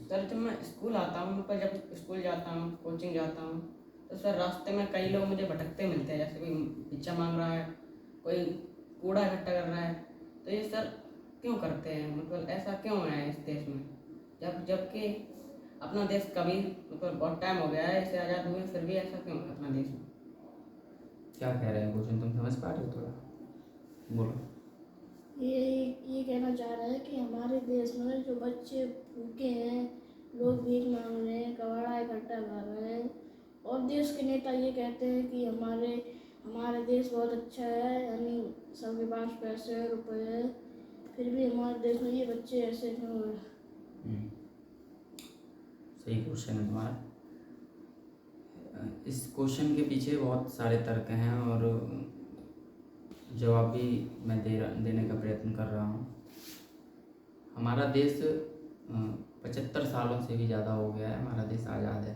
Sir जब मैं school आता हूँ, पर जब स्कूल जाता हूँ, कोचिंग जाता हूँ, तो सर रास्ते में कई लोग मुझे भटकते मिलते हैं। जैसे कोई भिक्षा मांग रहा है, कोई कूड़ा इकट्ठा कर रहा है। तो ये सर क्यों करते हैं? मतलब ऐसा क्यों है इस देश में? जबकि अपना देश कभी, मतलब बहुत टाइम हो गया है इसे आज़ाद हुए, फिर भी ऐसा क्यों है अपना देश में? क्या कह रहे हैं क्वेश्चन, तुम समझ पा रहे हो? थोड़ा बोलो। ये कहना चाह रहा है कि हमारे देश में जो बच्चे भूखे हैं, लोग भीख मांग रहे हैं, कबाड़ा इकट्ठा कर रहे हैं, और देश के नेता ये कहते हैं कि हमारा देश बहुत अच्छा है, यानी सबके पास पैसे हैं, रुपए हैं, फिर भी हमारे देश में ये बच्चे ऐसे क्यों हैं? सही क्वेश्चन है तुम्हारा। इस क्वेश्चन के पीछे बहुत सारे तर्क हैं और जवाब भी मैं देने का प्रयत्न कर रहा हूँ। हमारा देश 75 सालों से भी ज़्यादा हो गया है, हमारा देश आज़ाद है।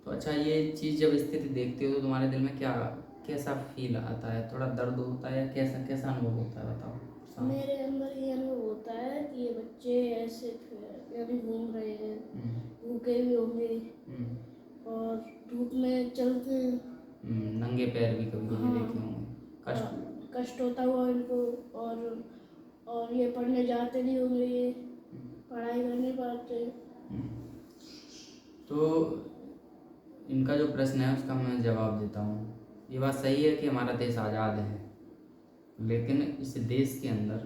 तो अच्छा, ये चीज़ जब स्थिति देखते हो तो तुम्हारे दिल में कैसा फील आता है? थोड़ा दर्द होता है या कैसा कैसा अनुभव होता है, बताओ। मेरे अंदर ये अनुभव होता है कि ये बच्चे ऐसे यानी घूम रहे हैं, भूखे भी होंगे और धूप में चलते हैं, नंगे पैर भी कभी कभी देखे होंगे, कष्ट होता हुआ इनको, और ये पढ़ने जाते नहीं होंगे, ये पढ़ाई कर नहीं पाते। तो इनका जो प्रश्न है उसका मैं जवाब देता हूँ। ये बात सही है कि हमारा देश आज़ाद है, लेकिन इस देश के अंदर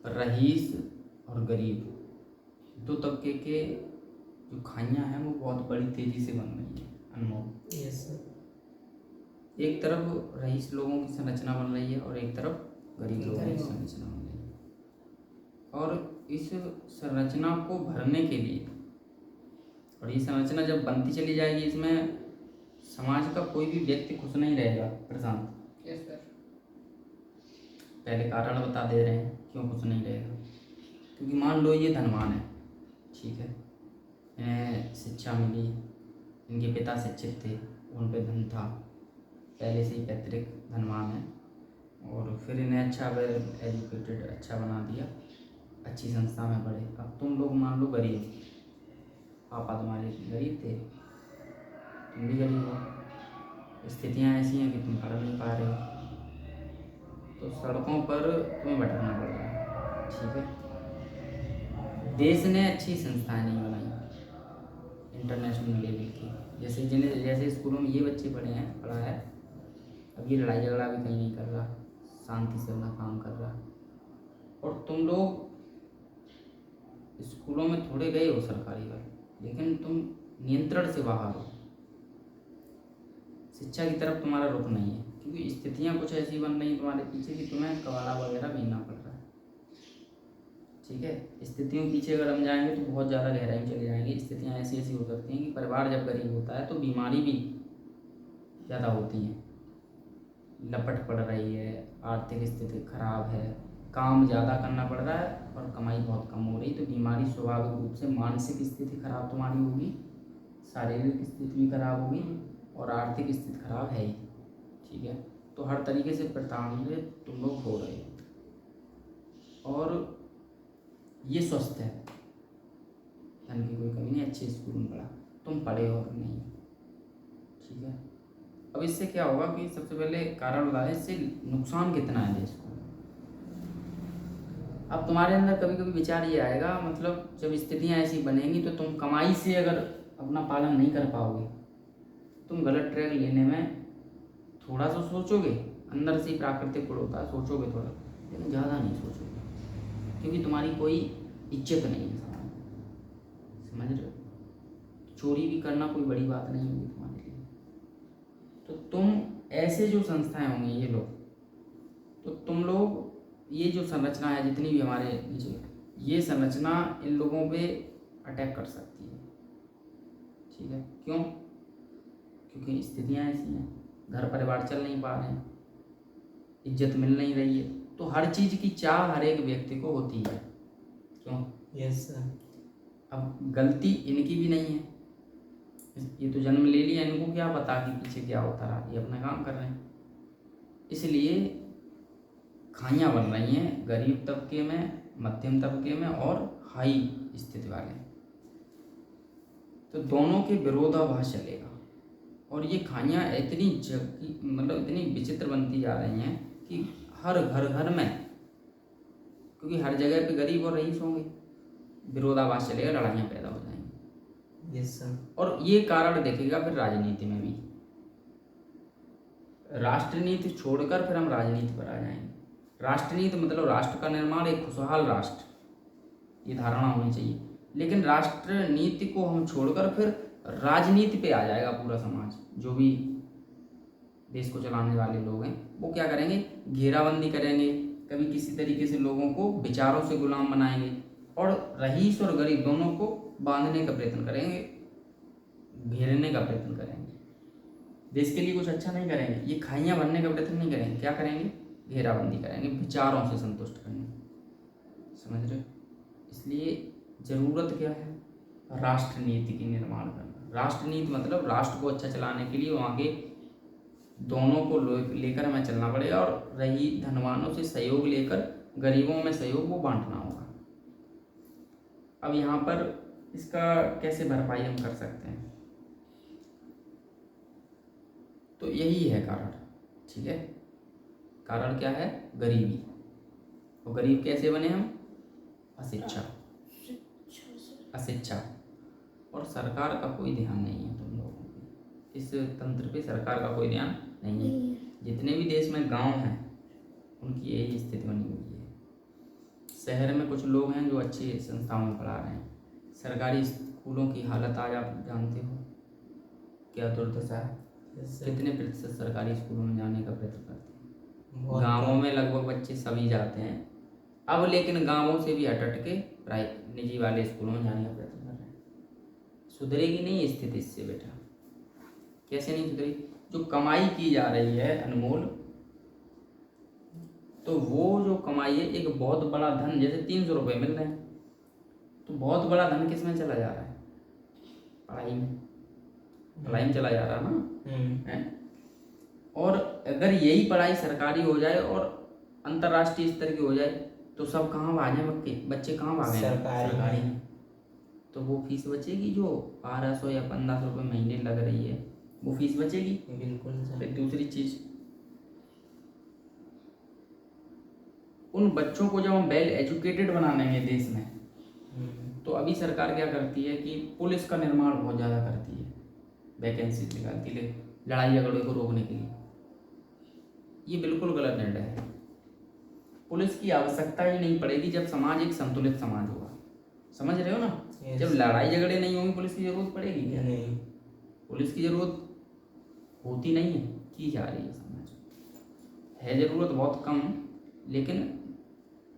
रईस और गरीब दो तबके के जो खाइयाँ हैं वो बहुत बड़ी तेज़ी से बन रही हैं। अनमोल, यस सर। एक तरफ रईस लोगों की संरचना बन रही है और एक तरफ गरीब लोगों की संरचना बन रही है। और इस संरचना को भरने के लिए, और ये संरचना जब बनती चली जाएगी, इसमें समाज का कोई भी व्यक्ति खुश नहीं रहेगा। प्रशांत, यस सर। पहले कारण बता दे रहे हैं क्यों कुछ नहीं रहेगा। क्योंकि मान लो ये धनवान है, ठीक है, इन्हें शिक्षा मिली, इनके पिता शिक्षित थे, उन पे धन था, पहले से ही पैतृक धनवान है, और फिर इन्हें अच्छा वेल एजुकेटेड अच्छा बना दिया, अच्छी संस्था में पढ़े। अब तुम लोग मान लो गरीब, पापा तुम्हारे गरीब थे, तुम भी गरीब हो, स्थितियाँ ऐसी हैं कि तुम पढ़ नहीं पा रहे हो, तो सड़कों पर तुम्हें भटकना पड़ रहा है, ठीक है। देश ने अच्छी संस्थाएं नहीं बनाई इंटरनेशनल लेवल की, जैसे स्कूलों में ये बच्चे पढ़ा है, अब ये लड़ाई झगड़ा भी कहीं नहीं कर रहा, शांति से अपना काम कर रहा। और तुम लोग स्कूलों में थोड़े गए हो सरकारी वाले, लेकिन तुम नियंत्रण से बाहर हो, शिक्षा की तरफ तुम्हारा रुख नहीं है, क्योंकि स्थितियाँ कुछ ऐसी बन रही तुम्हारे पीछे कि तुम्हें कबाड़ा वगैरह बीनना पड़ रहा है, ठीक है। स्थितियों के पीछे अगर हम जाएंगे तो बहुत ज़्यादा गहराई में चले जाएंगे। स्थितियाँ ऐसी ऐसी हो सकती हैं कि परिवार जब गरीब होता है तो बीमारी भी ज़्यादा होती हैं, लपट पड़ रही है, आर्थिक स्थिति खराब है, काम ज़्यादा करना पड़ रहा है और कमाई बहुत कम हो रही, तो बीमारी स्वाभाविक रूप से, मानसिक स्थिति खराब तुम्हारी होगी, शारीरिक स्थिति भी खराब होगी और आर्थिक स्थिति खराब है ही, ठीक है। तो हर तरीके से प्रताड़ित तुम लोग हो रहे हो, और ये स्वस्थ है, धन की कोई कमी नहीं, अच्छे स्कूल में पढ़ा, तुम पढ़े हो नहीं, ठीक है। अब इससे क्या होगा कि सबसे पहले कारण बता दें, इससे नुकसान कितना है देश को। अब तुम्हारे अंदर कभी कभी विचार ये आएगा, मतलब जब स्थितियाँ ऐसी बनेंगी तो तुम कमाई से अगर अपना पालन नहीं कर पाओगे, तुम गलत ट्रैक लेने में थोड़ा सा सोचोगे, अंदर से ही प्राकृतिक गुण होता है, सोचोगे थोड़ा, लेकिन ज़्यादा नहीं सोचोगे, क्योंकि तुम्हारी कोई इज्जत नहीं है समाज में, समझ रहे हो। चोरी भी करना कोई बड़ी बात नहीं होगी तुम्हारे लिए। तो तुम ऐसे जो संस्थाएं होंगी, ये लोग, तो तुम लोग ये जो संरचना है जितनी भी हमारे नीचे, ये संरचना इन लोगों पे अटैक कर सकती है, ठीक है। क्यों? क्योंकि स्थितियाँ ऐसी हैं, घर परिवार चल नहीं पा रहे हैं, इज्जत मिल नहीं रही है, तो हर चीज़ की चाह हर एक व्यक्ति को होती है। क्यों? Yes sir. अब गलती इनकी भी नहीं है, ये तो जन्म ले लिया, इनको क्या पता कि पीछे क्या होता रहा, ये अपना काम कर रहे हैं। इसलिए खाइयाँ बन रही हैं गरीब तबके में, मध्यम तबके में और हाई स्थिति वाले, तो दोनों के विरोधाभास चलेगा। और ये खाइयाँ इतनी मतलब इतनी विचित्र बनती जा रही हैं कि हर घर में, क्योंकि हर जगह पे गरीब और रईस होंगे, विरोधाभास चलेगा, लड़ाइयाँ पैदा हो जाएंगी। Yes sir. और ये कारण देखेगा फिर राजनीति में भी। राष्ट्रनीति छोड़कर फिर हम राजनीति पर आ जाएंगे। राष्ट्रनीति मतलब राष्ट्र का निर्माण, एक खुशहाल राष्ट्र, ये धारणा होनी चाहिए। लेकिन राष्ट्रनीति को हम छोड़कर फिर राजनीति पे आ जाएगा पूरा समाज। जो भी देश को चलाने वाले लोग हैं वो क्या करेंगे, घेराबंदी करेंगे, कभी किसी तरीके से लोगों को विचारों से गुलाम बनाएंगे और रईस और गरीब दोनों को बांधने का प्रयत्न करेंगे, घेरने का प्रयत्न करेंगे। देश के लिए कुछ अच्छा नहीं करेंगे, ये खाइयाँ बनने का प्रयत्न नहीं करेंगे, क्या करेंगे, घेराबंदी करेंगे, विचारों से संतुष्ट करेंगे। समझ रहे हो? इसलिए ज़रूरत क्या है, राष्ट्रनीति की निर्माण करना। राष्ट्रनीति मतलब राष्ट्र को अच्छा चलाने के लिए वहाँ के दोनों को लेकर हमें चलना पड़ेगा और रही धनवानों से सहयोग लेकर गरीबों में सहयोग वो बांटना होगा। अब यहाँ पर इसका कैसे भरपाई हम कर सकते हैं, तो यही है कारण। ठीक है, कारण क्या है, गरीबी। और गरीब कैसे बने हम, अशिक्षा, अशिक्षा। और सरकार का कोई ध्यान नहीं है तुम लोगों पे, इस तंत्र पे सरकार का कोई ध्यान नहीं है। जितने भी देश में गांव हैं उनकी यही स्थिति बनी हुई है। शहर में कुछ लोग हैं जो अच्छी संस्थाओं में पढ़ा रहे हैं, सरकारी स्कूलों की हालत आज आप जानते हो क्या दुर्दशा है। कितने प्रतिशत सरकारी स्कूलों में जाने का प्रयत्न करते हैं, गाँवों में लगभग बच्चे सभी जाते हैं अब, लेकिन गाँवों से भी हट के निजी वाले स्कूलों में जाने का प्रयत्न कर रहे हैं। सुधरेगी नहीं स्थिति इससे बेटा, कैसे नहीं सुधरेगी। जो कमाई की जा रही है अनमोल, तो वो जो कमाई है एक बहुत बड़ा धन, जैसे 300 रुपये मिल रहे हैं, तो बहुत बड़ा धन किस में चला जा रहा है, पढ़ाई में, पढ़ाई में चला जा रहा है ना है। और अगर यही पढ़ाई सरकारी हो जाए और अंतर्राष्ट्रीय स्तर की हो जाए तो सब कहाँ भागे, बच्चे कहाँ भागे, सरकारी। तो वो फीस बचेगी जो 1200 या 1500 रुपये महीने लग रही है, वो फीस बचेगी। बिल्कुल। फिर दूसरी चीज, उन बच्चों को जब हम वेल एजुकेटेड बना लेंगे देश में, तो अभी सरकार क्या करती है कि पुलिस का निर्माण बहुत ज़्यादा करती है, वैकेंसी निकालती है लड़ाई झगड़े को रोकने के लिए। ये बिल्कुल गलत निर्णय है। पुलिस की आवश्यकता ही नहीं पड़ेगी जब समाज एक संतुलित समाज होगा। समझ रहे हो ना? जब लड़ाई झगड़े नहीं होंगे पुलिस की जरूरत पड़ेगी क्या? नहीं, पुलिस की जरूरत होती नहीं है, की जा रही है समाज है जरूरत बहुत कम। लेकिन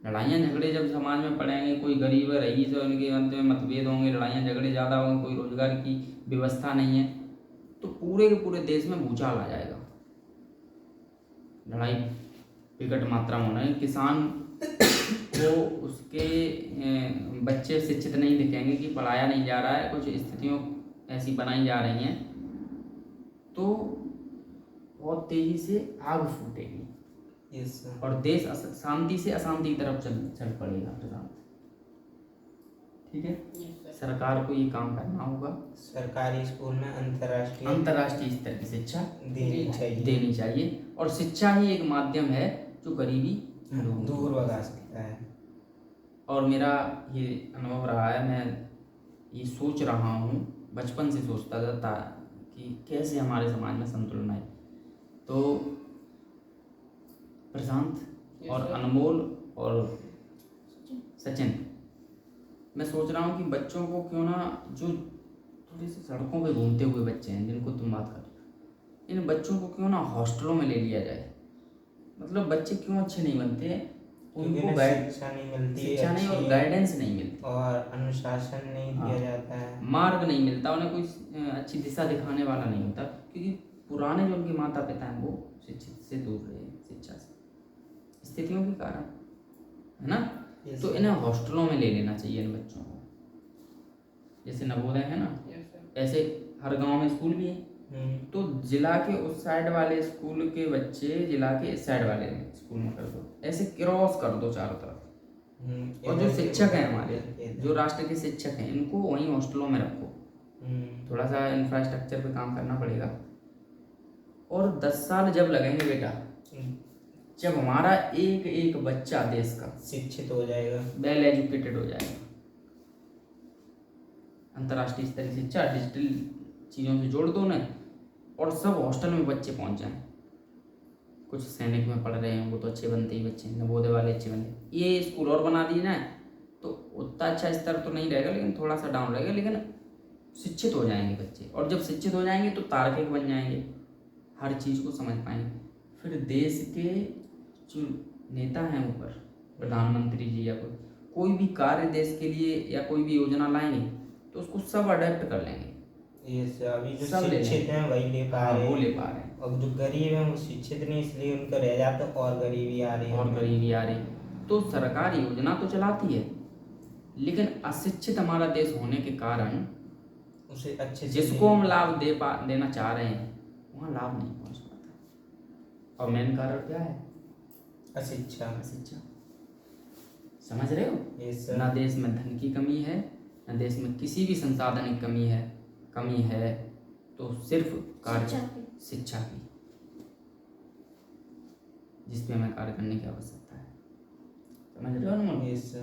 लड़ाइयाँ झगड़े जब समाज में पड़ेंगे, कोई गरीब है रईस है, उनके मध्य में मतभेद होंगे, लड़ाइयाँ झगड़े ज़्यादा होंगे, कोई रोजगार की व्यवस्था नहीं है, तो पूरे के पूरे देश में भूचाल आ जाएगा। लड़ाई विकट मात्रा में होना है। किसान को उसके बच्चे शिक्षित नहीं दिखेंगे कि पढ़ाया नहीं जा रहा है, कुछ स्थितियों ऐसी बनाई जा रही हैं, तो बहुत तेजी से आग फूटेगी। और देश शांति से अशांति की तरफ चल पड़ेगा प्रशांत। ठीक है, सरकार को ये काम करना होगा। सरकारी स्कूल में अंतर्राष्ट्रीय स्तर की शिक्षा देनी चाहिए। और शिक्षा ही एक माध्यम है जो गरीबी दूर भगा सकता है। और मेरा ये अनुभव रहा है, मैं ये सोच रहा हूँ, बचपन से सोचता था कि कैसे हमारे समाज में संतुलन आए। तो प्रशांत और अनमोल और सचिन, मैं सोच रहा हूँ कि बच्चों को क्यों ना, जो थोड़े से सड़कों पे घूमते हुए बच्चे हैं जिनको तुम बात कर रहे हो, इन बच्चों को क्यों ना हॉस्टलों में ले लिया जाए। मतलब बच्चे क्यों अच्छे नहीं बनते, उनको शिक्षा नहीं और गाइडेंस नहीं मिलती और अनुशासन नहीं दिया जाता है, मार्ग नहीं मिलता, उन्हें कोई अच्छी दिशा दिखाने वाला नहीं होता, क्योंकि पुराने जो उनके माता पिता हैं वो शिक्षित से दूर रहे शिक्षा से, स्थितियों के कारण, है ना। तो इन्हें हॉस्टलों में ले लेना चाहिए इन बच्चों को, जैसे नवोदय है ना, ऐसे हर गांव में स्कूल भी है, तो जिला के उस साइड वाले स्कूल के बच्चे जिला के इस साइड वाले स्कूल में कर दो, ऐसे क्रॉस कर दो चारों तरफ। और जो शिक्षक हैं हमारे, जो राष्ट्र के शिक्षक हैं, इनको वहीं हॉस्टलों में रखो। थोड़ा सा इंफ्रास्ट्रक्चर पे काम करना पड़ेगा। और 10 साल जब लगेंगे बेटा, जब हमारा एक एक बच्चा देश का शिक्षित हो जाएगा, वेल एजुकेटेड हो जाएगा, अंतर्राष्ट्रीय स्तर की शिक्षा डिजिटल चीज़ों से जोड़ दो ना, और सब हॉस्टल में बच्चे पहुंच जाएं। कुछ सैनिक में पढ़ रहे हैं, वो तो अच्छे बनते ही बच्चे, नवोदय वाले अच्छे बनते। ये स्कूल और बना दिए ना, तो उतना अच्छा स्तर तो नहीं रहेगा, लेकिन थोड़ा सा डाउन रहेगा, लेकिन शिक्षित हो जाएंगे बच्चे। और जब शिक्षित हो जाएंगे तो तार्किक बन जाएंगे, हर चीज़ को समझ पाएंगे। फिर देश के जो नेता हैं ऊपर, प्रधानमंत्री जी या कोई भी कार्य देश के लिए या कोई भी योजना लाएंगे, तो उसको सब अडेप्ट कर लेंगे। ये अभी जो सब शिक्षित हैं वही ले पा रहे हैं, वो ले पा रहे हैं। और जो गरीब हैं वो शिक्षित नहीं, इसलिए उनका रह जाता है, और गरीबी आ रही है, और गरीबी आ रही। तो सरकार योजना तो चलाती है, लेकिन अशिक्षित हमारा देश होने के कारण उसे अच्छे से जिसको हम लाभ देना चाह रहे हैं, वहाँ लाभ नहीं पहुँच पाता। और मेन कारण क्या है? अशिक्षा। अशिक्षा। समझ रहे हो? यस ना देश में धन की कमी है, ना देश में किसी भी संसाधन की कमी है, तो सिर्फ कार्य शिक्षा की, जिस पे हमें कार्य करने की आवश्यकता है। समझ रहे हो ना? यस।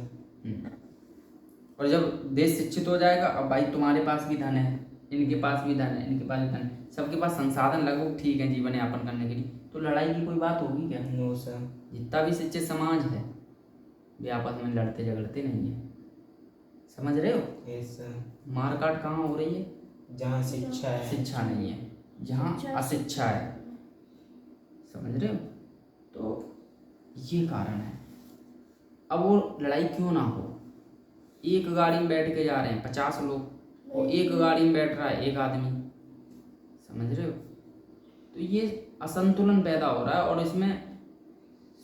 और जब देश शिक्षित हो जाएगा, अब भाई तुम्हारे पास भी धन है, इनके पास भी धन है, इनके पास भी धन है, सबके पास संसाधन लगभग ठीक है जीवन यापन करने के लिए, तो लड़ाई की कोई बात होगी क्या? No sir. जितना भी शिक्षित समाज है वे आपस में लड़ते झगड़ते नहीं है। समझ रहे हो? Yes sir. मारकाट कहाँ हो रही है? जहाँ शिक्षा है, शिक्षा नहीं है, जहाँ अशिक्षा है। समझ रहे हो? तो ये कारण है। अब वो लड़ाई क्यों ना हो, एक गाड़ी में बैठ के जा रहे हैं 50 लोग, और एक गाड़ी में बैठ रहा है एक आदमी। समझ रहे हो? तो ये असंतुलन पैदा हो रहा है, और इसमें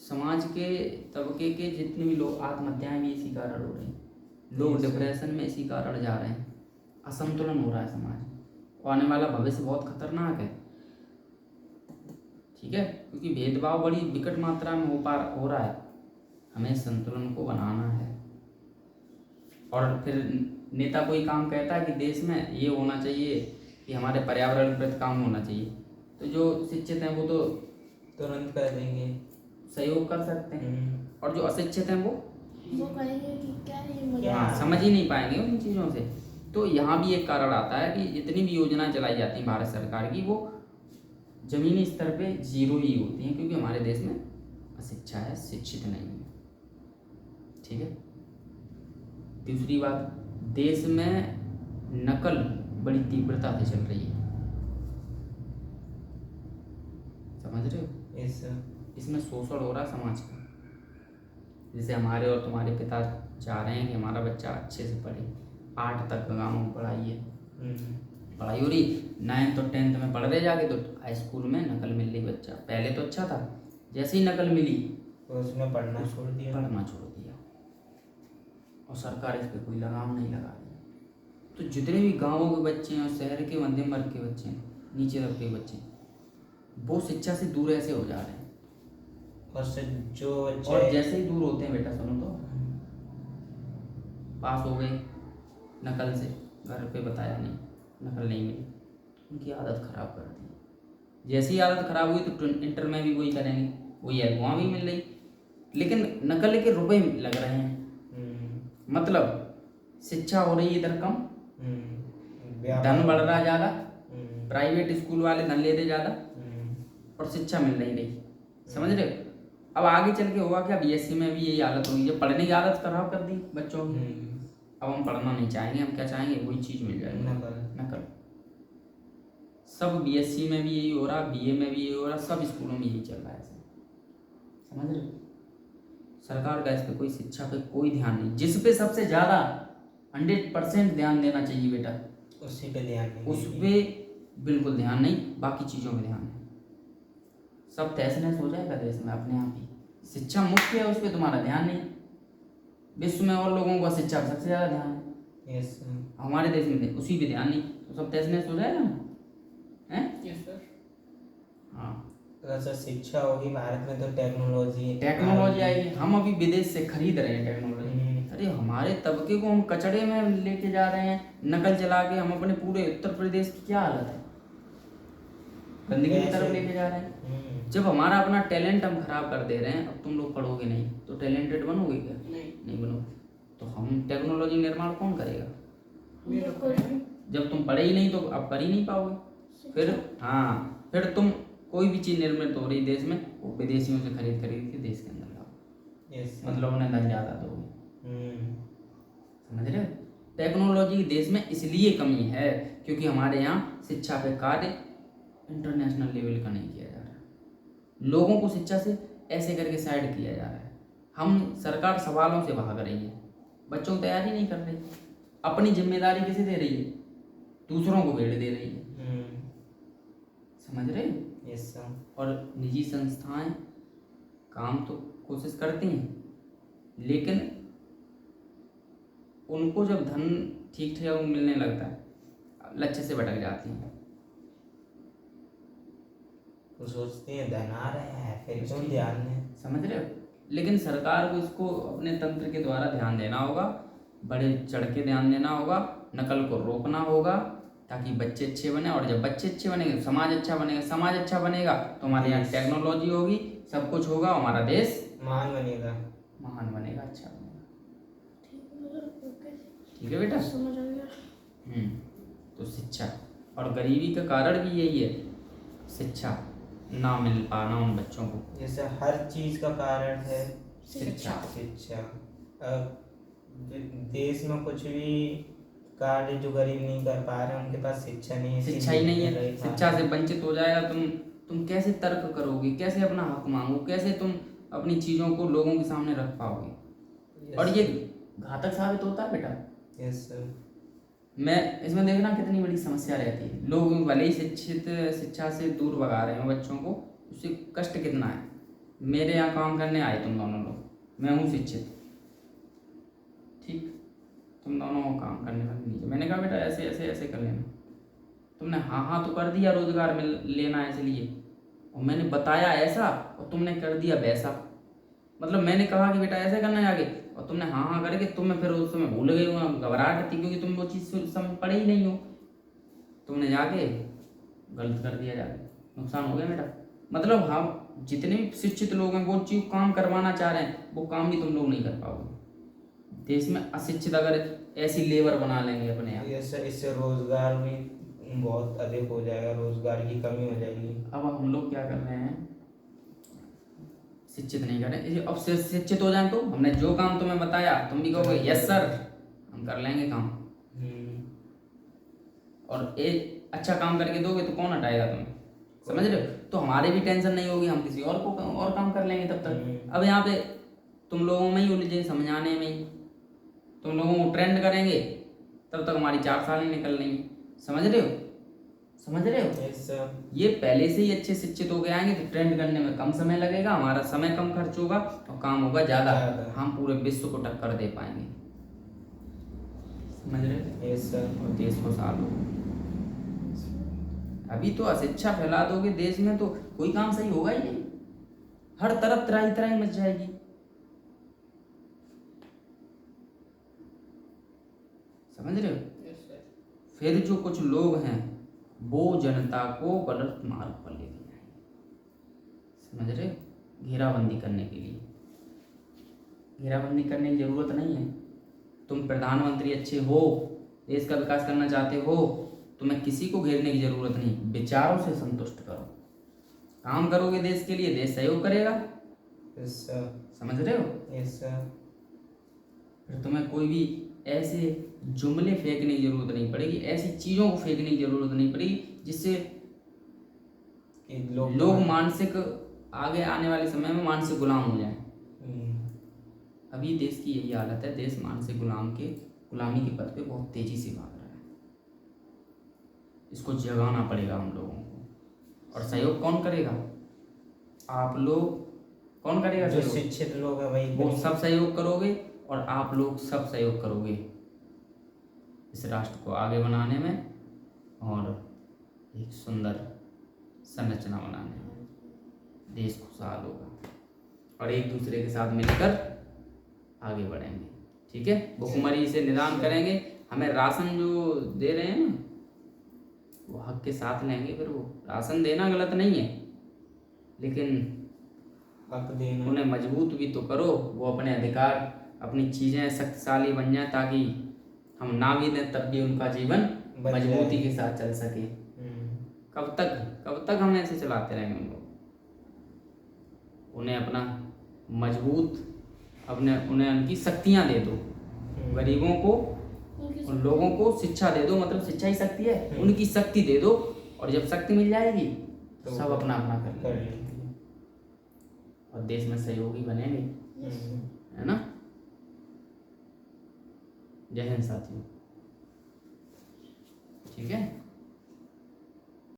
समाज के तबके के जितने भी लोग, आत्महत्याएं भी इसी कारण हो रही हैं, लोग डिप्रेशन में इसी कारण जा रहे हैं। असंतुलन हो रहा है समाज में। आने वाला भविष्य बहुत खतरनाक है, ठीक है, क्योंकि भेदभाव बड़ी विकट मात्रा में हो रहा है। हमें संतुलन को बनाना है। और फिर नेता कोई काम कहता है कि देश में ये होना चाहिए कि हमारे पर्यावरण के प्रति काम होना चाहिए, तो जो शिक्षित हैं वो तो तुरंत कर देंगे, सहयोग कर सकते हैं, और जो अशिक्षित हैं वो कहेंगे कि क्या ये मजा क्या? है। समझ ही नहीं पाएंगे उन चीज़ों से। तो यहाँ भी एक कारण आता है कि जितनी भी योजनाएं चलाई जाती हैं भारत सरकार की, वो जमीनी स्तर पे जीरो ही होती हैं, क्योंकि हमारे देश में अशिक्षा है, शिक्षित नहीं है। ठीक है। दूसरी बात, देश में नकल बड़ी तीव्रता से चल रही है। समझ रहे हो? Yes sir. इसमें शोषण हो रहा है समाज का। जैसे हमारे और तुम्हारे पिता चाह रहे हैं कि हमारा बच्चा अच्छे से पढ़े, 8 तक गाँव में पढ़ाई है, पढ़ाई हो रही, 9th और 10th में पढ़ रहे जाके, तो हाई स्कूल में नकल मिल रही बच्चा। पहले तो अच्छा था, जैसे ही नकल मिली तो उसने पढ़ना छोड़ दिया, और सरकार इस पर कोई लगाम नहीं लगा रही। तो जितने भी गाँवों के बच्चे हैं, शहर के मध्यम वर्ग के बच्चे हैं, नीचे तबके के बच्चे हैं, वो शिक्षा से दूर ऐसे हो जा रहे हैं। और जैसे ही दूर होते हैं बेटा, सुनो तो, पास हो गए नकल से, घर पे बताया नहीं, नकल नहीं मिली, उनकी आदत खराब कर दी। जैसे ही आदत खराब हुई तो इंटर में भी वही करेंगे, वही है, वहाँ भी मिल रही, लेकिन नकल के रुपए लग रहे हैं। मतलब शिक्षा हो रही है इधर कम, धन बढ़ रहा ज़्यादा, प्राइवेट स्कूल वाले धन लेते ज़्यादा, और शिक्षा मिल नहीं रही। समझ रहे हो? अब आगे चल के होगा क्या, बीएससी में भी यही हालत होगी, जब पढ़ने की आदत खराब कर दी बच्चों की। अब हम पढ़ना नहीं चाहेंगे, हम क्या चाहेंगे, वही चीज़ मिल जाएगी, नकल। सब बीएससी में भी यही हो रहा, बीए में भी यही हो रहा, सब स्कूलों में यही चल रहा है। समझ रहे हो? सरकार का इस पे कोई, शिक्षा पे कोई ध्यान नहीं। जिस पे सबसे ज़्यादा 100% ध्यान देना चाहिए बेटा, उसी पे ध्यान नहीं, उस पे बिल्कुल ध्यान नहीं, बाकी चीज़ों में ध्यान है। सब तहस नहस हो जाएगा देश में अपने आप ही। शिक्षा मुख्य है, उस पर तुम्हारा ध्यान नहीं। विश्व में और लोगों को शिक्षा पर सबसे ज़्यादा ध्यान है, यस, हमारे देश में उसी पे ध्यान नहीं, तो सब तहस नहस हो जाएगा ना। हैं। Yes sir. हाँ, अगर सर शिक्षा होगी भारत में तो टेक्नोलॉजी आएगी। हम अभी विदेश से खरीद रहे हैं टेक्नोलॉजी। अरे हमारे तबके को हम कचड़े में लेके जा रहे हैं, नकल चला के। हम अपने पूरे उत्तर प्रदेश की क्या हालत है, गंदगी की तरफ लेके जा रहे हैं। जब हमारा अपना टैलेंट हम खराब कर दे रहे हैं, अब तुम लोग पढ़ोगे नहीं तो टैलेंटेड बनोगे क्या? नहीं बनोगे। तो हम टेक्नोलॉजी निर्माण कौन करेगा? जब तुम पढ़े ही नहीं तो अब कर ही नहीं पाओगे। फिर हाँ, फिर तुम कोई भी चीज निर्मित हो रही देश में, वो विदेशियों से खरीद खरीद के देश के अंदर लाओ। मतलब उन्हें धन ज्यादा दोगे। समझ रहे हो? टेक्नोलॉजी देश में इसलिए कमी है क्योंकि हमारे यहाँ शिक्षा पे कार्य इंटरनेशनल लेवल का नहीं किया जा रहा। लोगों को शिक्षा से ऐसे करके साइड किया जा रहा है। हम सरकार सवालों से भाग रही है, बच्चों को तैयारी नहीं कर रही। अपनी जिम्मेदारी किसे दे रही है? दूसरों को भेड़ दे रही है। समझ रहे हो? Yes sir. और निजी संस्थाएं काम तो कोशिश करती हैं, लेकिन उनको जब धन ठीक ठाक मिलने लगता है, लक्ष्य से भटक जाती हैं। तो सोचते हैं धन आ रहा है फिर क्यों ध्यान दें। समझ रहे हो? लेकिन सरकार को इसको अपने तंत्र के द्वारा ध्यान देना होगा, बड़े चढ़ के ध्यान देना होगा, नकल को रोकना होगा ताकि बच्चे अच्छे बने। और जब बच्चे अच्छे बनेंगे समाज अच्छा बनेगा, समाज अच्छा बनेगा तो हमारे यहाँ टेक्नोलॉजी होगी, सब कुछ होगा, हमारा देश महान बनेगा, अच्छा बनेगा। ठीक है बेटा, समझ आ गया। तो शिक्षा और गरीबी का कारण भी यही है, शिक्षा ना मिल पाना उन बच्चों को। जैसे हर चीज का कारण है शिक्षा। देश में कुछ भी कार्य जो गरीब नहीं कर पा रहे उनके पास शिक्षा नहीं है, शिक्षा ही नहीं है। शिक्षा से वंचित हो जाएगा तुम कैसे तर्क करोगे, कैसे अपना हक मांगो, कैसे तुम अपनी चीजों को लोगों के सामने रख पाओगे। और ये घातक साबित होता है बेटा। Yes sir. मैं इसमें देखना कितनी बड़ी समस्या रहती है। लोग भले ही शिक्षा से दूर भगा रहे हैं बच्चों को, उससे कष्ट कितना है। मेरे यहाँ काम करने आए तुम दोनों लोग, मैं हूँ शिक्षित, ठीक, तुम दोनों को काम करने वाले नीचे। मैंने कहा बेटा ऐसे ऐसे ऐसे कर लेना, तुमने हाँ तो कर दिया रोजगार में लेना है इसलिए, और मैंने बताया ऐसा और तुमने कर दिया वैसा। मतलब मैंने कहा कि बेटा ऐसे करना है आगे, और तुमने हाँ करके तुम्हें फिर उस समय भूल गई हो, घबराहट थी क्योंकि तुम वो चीज़ समझ पढ़े ही नहीं हो, तुमने जाके गलत कर दिया, जाके नुकसान हो गया बेटा। मतलब हम जितने भी शिक्षित लोग हैं वो चीज काम करवाना चाह रहे हैं, वो काम भी तुम लोग नहीं कर पाओगे। देश में अशिक्षित अगर ऐसी लेबर बना लेंगे अपने यहाँ, इससे रोजगार भी बहुत अधिक हो जाएगा, रोजगार की कमी हो जाएगी। अब हम लोग क्या कर रहे हैं, शिक्षित नहीं कर रहे। अब शिक्षित हो जाए तो हमने जो काम तुम्हें बताया तुम भी कहोगे यस सर हम कर लेंगे काम, और एक अच्छा काम करके दोगे तो कौन हटाएगा तुम्हें। समझ रहे हो? तो हमारे भी टेंशन नहीं होगी, हम किसी और को और काम कर लेंगे तब तक। अब यहाँ पे तुम लोगों में ही उलझे समझाने में ही, तुम लोगों को ट्रेंड करेंगे तब तक हमारी 4 साल ही निकल रही हैं। समझ रहे हो? Yes sir. ये पहले से ही अच्छे शिक्षित हो गए आएंगे तो ट्रेंड करने में कम समय लगेगा, हमारा समय कम खर्च होगा और काम होगा ज्यादा, हम पूरे विश्व को टक्कर दे पाएंगे। समझ रहे हो? Yes sir. और देश को साल हो। अभी तो अशिक्षा फैला दोगे देश में तो कोई काम सही होगा ही नहीं, हर तरफ त्राही त्राही मच जाएगी। समझ रहे हो? फिर जो कुछ लोग हैं वो जनता को गलत मार्ग पर लेके जाएंगे। समझ रहे हो? घेराबंदी करने के लिए, घेराबंदी करने की जरूरत नहीं है। तुम प्रधानमंत्री अच्छे हो, देश का विकास करना चाहते हो, तुम्हें किसी को घेरने की जरूरत नहीं, विचारों से संतुष्ट करो, काम करोगे देश के लिए, देश सहयोग करेगा। Yes sir. समझ रहे हो? Yes sir. फिर तुम्हें कोई भी ऐसे जुमले फेंकने की जरूरत नहीं पड़ेगी, ऐसी चीजों को फेंकने की जरूरत नहीं पड़ेगी जिससे लोग मानसिक आगे आने वाले समय में मानसिक गुलाम हो जाएं। अभी देश की यही हालत है, देश मानसिक गुलामी के पद पे बहुत तेजी से भाग रहा है। इसको जगाना पड़ेगा हम लोगों को। और सहयोग कौन करेगा? आप लोग। कौन करेगा? जो शिक्षित लोग हैं वही, वो सब सहयोग करोगे और आप लोग सब सहयोग करोगे इस राष्ट्र को आगे बनाने में और एक सुंदर संरचना बनाने में देश खुशहाल होगा और एक दूसरे के साथ मिलकर आगे बढ़ेंगे। ठीक है, भुखमरी से निदान करेंगे। हमें राशन जो दे रहे हैं ना, वो हक के साथ लेंगे। फिर वो राशन देना गलत नहीं है, लेकिन हक देना, उन्हें मजबूत भी तो करो, वो अपने अधिकार, अपनी चीज़ें शक्तिशाली बन जाए, ताकि हम ना भी दें तब भी उनका जीवन बच जाए। मजबूती के साथ चल सके। कब तक हम ऐसे चलाते रहेंगे उनको? उन्हें अपना मजबूत, उन्हें उनकी शक्तियाँ दे दो। गरीबों को, उन लोगों को शिक्षा दे दो, मतलब शिक्षा ही शक्ति है, उनकी शक्ति दे दो। और जब शक्ति मिल जाएगी तो सब अपना अपना कर लेंगे और देश में सहयोगी बनेंगे, है ना। जय हिंद साथियों। ठीक है।